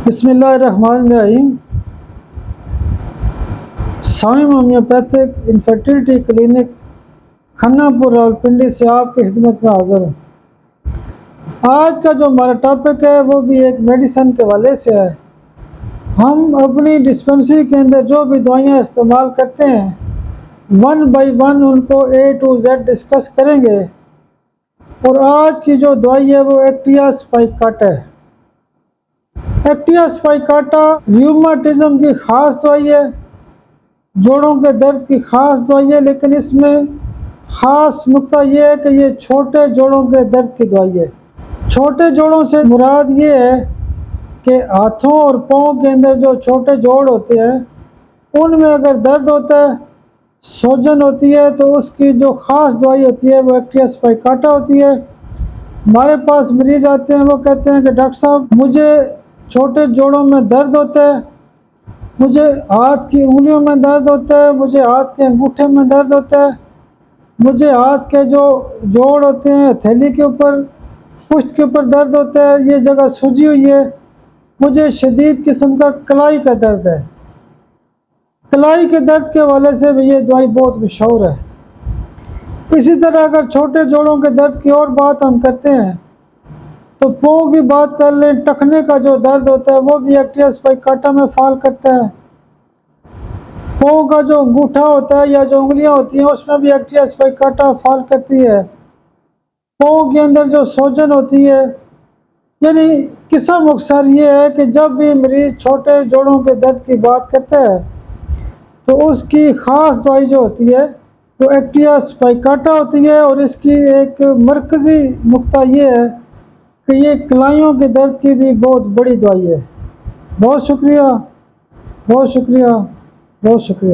बिस्मिल्लाहिर्रहमानिर्रहीम। Saim homeopathic infertility clinic Khannapur Rawalpindi से आपकी खिदमत में हाज़िर हूँ। आज का जो हमारा टॉपिक है वो भी एक मेडिसिन के हवाले से है। हम अपनी डिस्पेंसरी के अंदर जो भी दवाइयाँ इस्तेमाल करते हैं वन बाय वन उनको A to Z डिस्कस करेंगे। और आज की जो दवाई है वो एक्टिया स्पाइकाटा है। एक्टिया स्पाइकाटा रूमेटिज्म की ख़ास दवाई है, जोड़ों के दर्द की ख़ास दवाई है, लेकिन इसमें ख़ास नुक्ता ये है कि ये छोटे जोड़ों के दर्द की दवाई है। छोटे जोड़ों से मुराद ये है कि हाथों और पाँव के अंदर जो छोटे जोड़ होते हैं उनमें अगर दर्द होता है, सूजन होती है, तो उसकी जो ख़ास दवाई होती है वो एक्टिया स्पाइकाटा होती है। हमारे पास मरीज़ आते हैं, वो कहते हैं कि डॉक्टर साहब मुझे छोटे जोड़ों में दर्द होता है, मुझे हाथ की उंगलियों में दर्द होता है, मुझे हाथ के अंगूठे में दर्द होता है, मुझे हाथ के जो जोड़ होते हैं हथेली के ऊपर, पुश्त के ऊपर दर्द होता है, ये जगह सूजी हुई है, मुझे शदीद किस्म का कलाई का दर्द है। कलाई के दर्द के हवाले से भी ये दवाई बहुत मशहूर है। इसी तरह अगर छोटे जोड़ों के दर्द की और बात हम करते हैं तो पाँव की बात कर लें, टखने का जो दर्द होता है वो भी एक्टिया स्पाइकाटा में फॉल करता है। पाँव का जो अंगूठा होता है या जो उंगलियां होती हैं उसमें भी एक्टिया स्पाइकाटा फॉल करती है। पाँव के अंदर जो सूजन होती है, यानी किस्सा मुख्तसर ये है कि जब भी मरीज़ छोटे जोड़ों के दर्द की बात करता है तो उसकी ख़ास दवाई जो होती है वो एक्टिया स्पाइकाटा होती है। और इसकी एक मरकज़ी नुक्ता ये है कि ये कलाइयों के दर्द की भी बहुत बड़ी दवाई है। बहुत शुक्रिया, बहुत शुक्रिया, बहुत शुक्रिया।